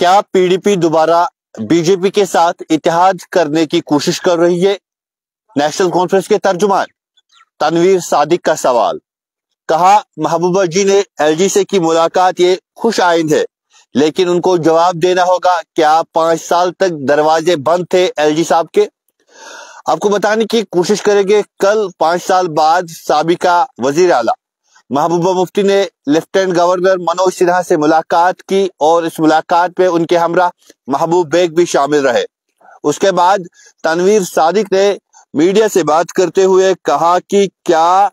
क्या पीडीपी दोबारा बीजेपी के साथ इत्तेहाद करने की कोशिश कर रही है? नेशनल कॉन्फ्रेंस के तर्जुमान तनवीर सादिक का सवाल। कहा, महबूबा जी ने एलजी से की मुलाकात ये खुश आइंद है, लेकिन उनको जवाब देना होगा। क्या 5 साल तक दरवाजे बंद थे एलजी साहब के? आपको बताने की कोशिश करेंगे। कल 5 साल बाद साबिका वजीर आला महबूबा मुफ्ती ने लेफ्टिनेंट गवर्नर मनोज सिन्हा से मुलाकात की और इस मुलाकात में उनके हमरा महबूब बेग भी शामिल रहे। उसके बाद तनवीर सादिक ने मीडिया से बात करते हुए कहा कि क्या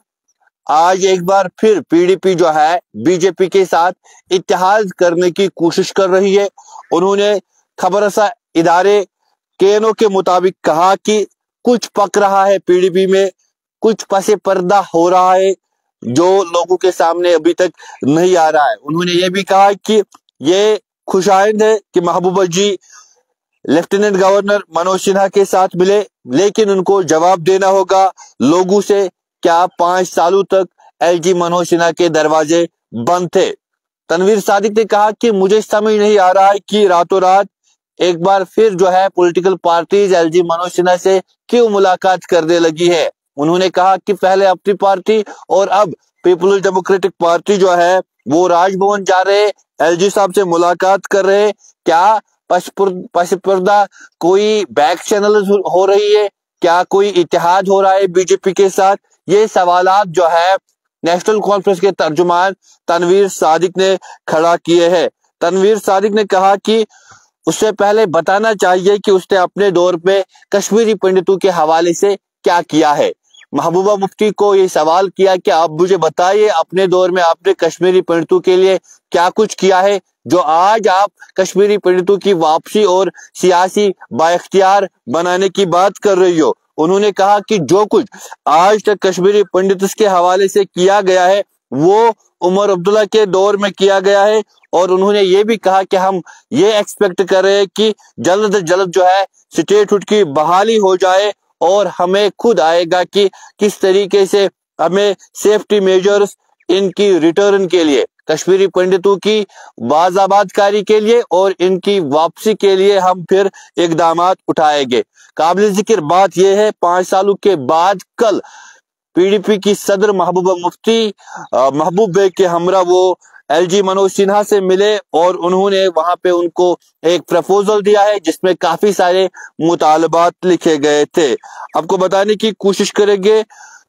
आज एक बार फिर पीडीपी जो है बीजेपी के साथ इत्तेहाद करने की कोशिश कर रही है। उन्होंने खबरसा इदारे केएनओ के मुताबिक कहा कि कुछ पक रहा है पीडीपी में, कुछ पसे पर्दा हो रहा है जो लोगों के सामने अभी तक नहीं आ रहा है। उन्होंने ये भी कहा कि ये खुशाइंद है कि महबूबा जी लेफ्टिनेंट गवर्नर मनोज सिन्हा के साथ मिले, लेकिन उनको जवाब देना होगा लोगों से। क्या 5 सालों तक एलजी मनोज सिन्हा के दरवाजे बंद थे? तनवीर सादिक ने कहा कि मुझे समझ नहीं आ रहा है कि रातों रात एक बार फिर जो है political parties LG Manoj Sinha से क्यों मुलाकात करने लगी है। उन्होंने कहा कि पहले अपनी पार्टी और अब पीपुल्स डेमोक्रेटिक पार्टी जो है वो राजभवन जा रहे, एलजी साहब से मुलाकात कर रहे। क्या पसपर्दा कोई बैक चैनल हो रही है? क्या कोई इत्तेहाद हो रहा है बीजेपी के साथ? ये सवालात जो है नेशनल कॉन्फ्रेंस के तर्जुमान तनवीर सादिक ने खड़ा किए हैं। तनवीर सादिक ने कहा कि उससे पहले बताना चाहिए कि उसने अपने दौर में कश्मीरी पंडितों के हवाले से क्या किया है। महबूबा मुफ्ती को ये सवाल किया कि आप मुझे बताइए अपने दौर में आपने कश्मीरी पंडितों के लिए क्या कुछ किया है जो आज आप कश्मीरी पंडितों की वापसी और सियासी बाइख्तियार बनाने की बात कर रही हो। उन्होंने कहा कि जो कुछ आज तक कश्मीरी पंडित के हवाले से किया गया है वो उमर अब्दुल्ला के दौर में किया गया है। और उन्होंने ये भी कहा कि हम ये एक्सपेक्ट कर रहे हैं कि जल्द से जल्द जो है स्टेटहुड की बहाली हो जाए और हमें खुद आएगा कि किस तरीके से हमें सेफ्टी मेजर्स इनकी रिटर्न के लिए, कश्मीरी पंडितों की बाज़ाबादकारी के लिए और इनकी वापसी के लिए हम फिर इकदामात उठाएंगे। काबिल जिक्र बात यह है 5 सालों के बाद कल पीडीपी की सदर महबूबा मुफ्ती महबूब बेग के हमरा वो एलजी मनोज सिन्हा से मिले और उन्होंने वहां पे उनको एक प्रपोजल दिया है जिसमें काफी सारे मुतालबात लिखे गए थे। आपको बताने की कोशिश करेंगे।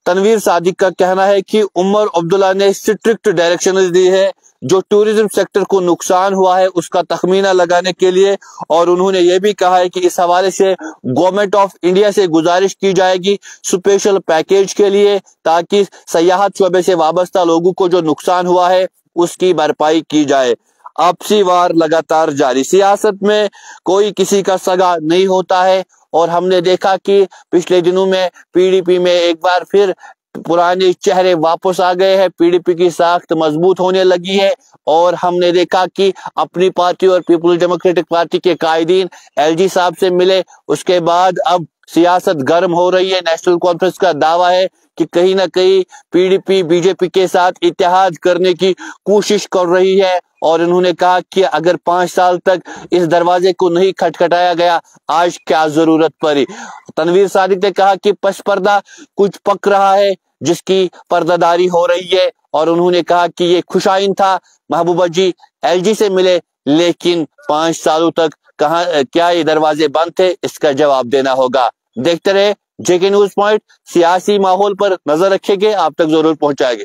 तनवीर सादिक का कहना है कि उमर अब्दुल्ला ने स्ट्रिक्ट डायरेक्शंस दी है जो टूरिज्म सेक्टर को नुकसान हुआ है उसका तखमीना लगाने के लिए। और उन्होंने ये भी कहा है कि इस हवाले से गवर्नमेंट ऑफ इंडिया से गुजारिश की जाएगी स्पेशल पैकेज के लिए, ताकि सयाहत शोबे से वाबस्ता लोगों को जो नुकसान हुआ है उसकी भरपाई की जाए। आपसी वार लगातार जारी। सियासत में कोई किसी का सगा नहीं होता है और हमने देखा कि पिछले दिनों में पीडीपी में एक बार फिर पुराने चेहरे वापस आ गए हैं। पीडीपी की साख्त मजबूत होने लगी है और हमने देखा कि अपनी पार्टी और पीपुल्स डेमोक्रेटिक पार्टी के कायदीन एलजी साहब से मिले। उसके बाद अब सियासत गर्म हो रही है। नेशनल कॉन्फ्रेंस का दावा है कि कहीं ना कहीं पीडीपी बीजेपी के साथ इत्तेहाद करने की कोशिश कर रही है। और उन्होंने कहा कि अगर 5 साल तक इस दरवाजे को नहीं खटखटाया गया आज क्या जरूरत पड़ी। तनवीर सादिक ने कहा कि पसपर्दा कुछ पक रहा है जिसकी पर्दादारी हो रही है। और उन्होंने कहा कि ये खुशाइन था, महबूबा जी एलजी से मिले, लेकिन 5 सालों तक क्या ये दरवाजे बंद थे, इसका जवाब देना होगा। देखते रहे जेके न्यूज पॉइंट, सियासी माहौल पर नजर रखेंगे, आप तक जरूर पहुंचाएंगे।